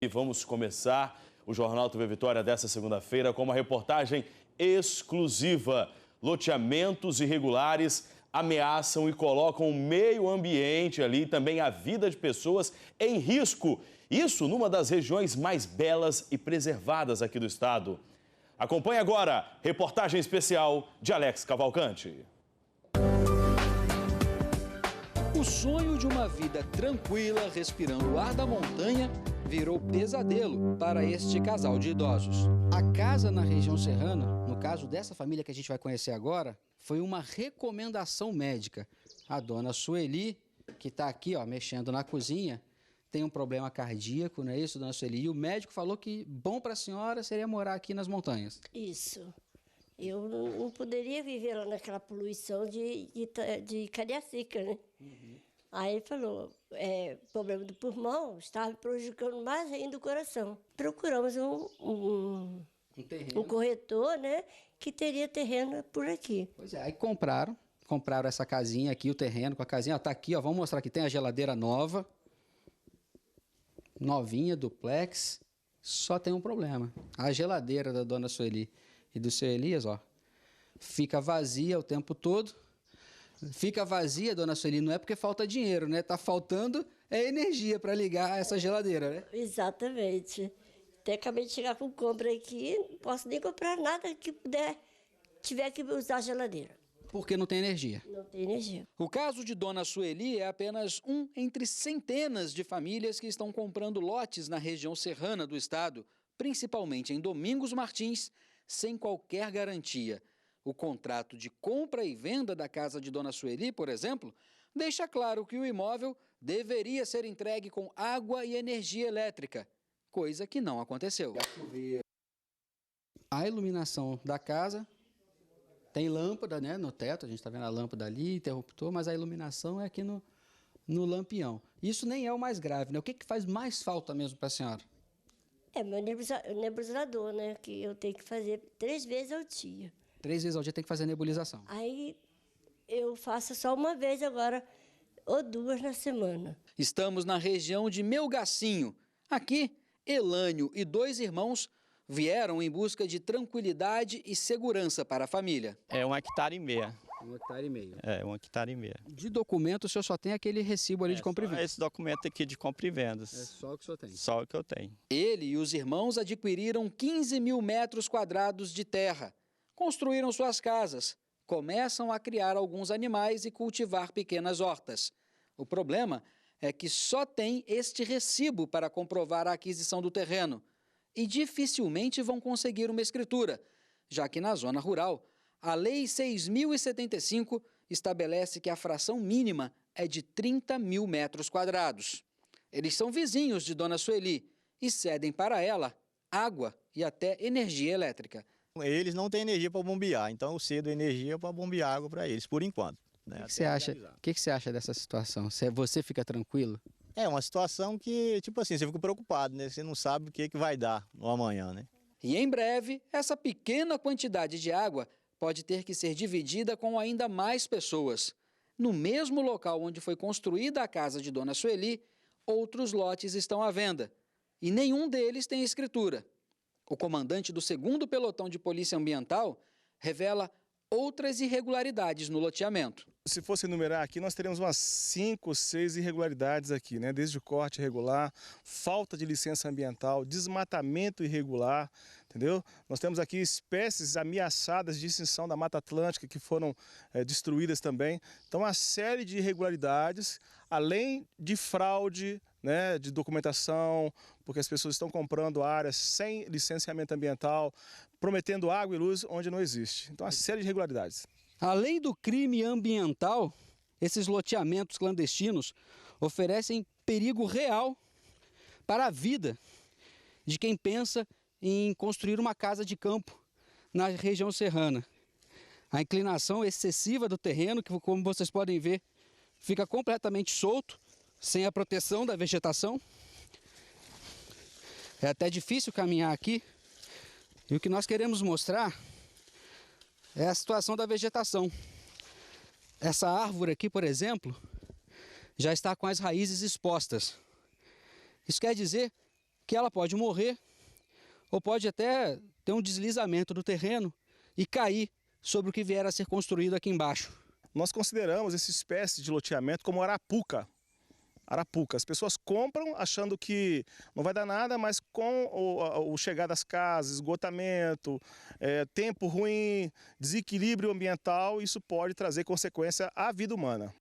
E vamos começar o Jornal TV Vitória dessa segunda-feira com uma reportagem exclusiva. Loteamentos irregulares ameaçam e colocam o meio ambiente ali, também a vida de pessoas em risco. Isso numa das regiões mais belas e preservadas aqui do estado. Acompanhe agora, reportagem especial de Alex Cavalcante. O sonho de uma vida tranquila, respirando o ar da montanha, virou pesadelo para este casal de idosos. A casa na região serrana, no caso dessa família que a gente vai conhecer agora, foi uma recomendação médica. A dona Sueli, que está aqui mexendo na cozinha, tem um problema cardíaco, não é isso, dona Sueli? E o médico falou que bom para a senhora seria morar aqui nas montanhas. Isso. Eu não poderia viver lá naquela poluição de Cariacica, né? Uhum. Aí ele falou, problema do pulmão estava prejudicando mais ainda o coração. Procuramos um corretor, né, que teria terreno por aqui. Pois é, aí compraram essa casinha aqui, o terreno com a casinha. Tá aqui, vamos mostrar que tem a geladeira nova, novinha, duplex. Só tem um problema. A geladeira da dona Sueli e do seu Elias, fica vazia o tempo todo. Fica vazia, dona Sueli, não é porque falta dinheiro, né? Tá faltando energia para ligar essa geladeira, né? Exatamente. Até acabei de chegar com compra aqui, não posso nem comprar nada que tiver que usar a geladeira. Porque não tem energia. Não tem energia. O caso de dona Sueli é apenas um entre centenas de famílias que estão comprando lotes na região serrana do estado, principalmente em Domingos Martins, sem qualquer garantia. O contrato de compra e venda da casa de dona Sueli, por exemplo, deixa claro que o imóvel deveria ser entregue com água e energia elétrica, coisa que não aconteceu. A iluminação da casa tem lâmpada, né, no teto, a gente está vendo a lâmpada ali, interruptor, mas a iluminação é aqui no lampião. Isso nem é o mais grave, né? O que faz mais falta mesmo para a senhora? É meu nebulizador, né, que eu tenho que fazer 3 vezes ao dia. 3 vezes ao dia tem que fazer nebulização. Aí eu faço só uma vez agora, ou 2 na semana. Estamos na região de Melgacinho. Aqui, Elânio e 2 irmãos vieram em busca de tranquilidade e segurança para a família. É 1,5 hectare. 1,5 hectare. É, 1,5 hectare. De documento, o senhor só tem aquele recibo ali de compra e venda? Esse documento aqui de compra e vendas. É só o que o senhor tem? Só o que eu tenho. Ele e os irmãos adquiriram 15 mil metros quadrados de terra. Construíram suas casas, começam a criar alguns animais e cultivar pequenas hortas. O problema é que só tem este recibo para comprovar a aquisição do terreno e dificilmente vão conseguir uma escritura, já que na zona rural, a Lei 6.075 estabelece que a fração mínima é de 30 mil metros quadrados. Eles são vizinhos de dona Sueli e cedem para ela água e até energia elétrica. Eles não têm energia para bombear, então eu cedo energia para bombear água para eles, por enquanto. Né? O que você acha dessa situação? Você fica tranquilo? É uma situação que, tipo assim, você fica preocupado, né? Você não sabe o que vai dar no amanhã, né? E em breve, essa pequena quantidade de água pode ter que ser dividida com ainda mais pessoas. No mesmo local onde foi construída a casa de dona Sueli, outros lotes estão à venda. E nenhum deles tem escritura. O comandante do 2º Pelotão de Polícia Ambiental revela outras irregularidades no loteamento. Se fosse enumerar aqui, nós teríamos umas 5 ou 6 irregularidades aqui, né? Desde o corte irregular, falta de licença ambiental, desmatamento irregular, entendeu? Nós temos aqui espécies ameaçadas de extinção da Mata Atlântica que foram destruídas também. Então, uma série de irregularidades, além de fraude, né, de documentação, porque as pessoas estão comprando áreas sem licenciamento ambiental, prometendo água e luz onde não existe. Então, uma série de irregularidades. Além do crime ambiental, esses loteamentos clandestinos oferecem perigo real para a vida de quem pensa em construir uma casa de campo na região serrana. A inclinação excessiva do terreno, que como vocês podem ver, fica completamente solto, sem a proteção da vegetação. É até difícil caminhar aqui. E o que nós queremos mostrar é a situação da vegetação. Essa árvore aqui, por exemplo, já está com as raízes expostas. Isso quer dizer que ela pode morrer ou pode até ter um deslizamento do terreno e cair sobre o que vier a ser construído aqui embaixo. Nós consideramos essa espécie de loteamento como arapuca. Arapuca. As pessoas compram achando que não vai dar nada, mas com o chegar das casas, esgotamento, tempo ruim, desequilíbrio ambiental, isso pode trazer consequência à vida humana.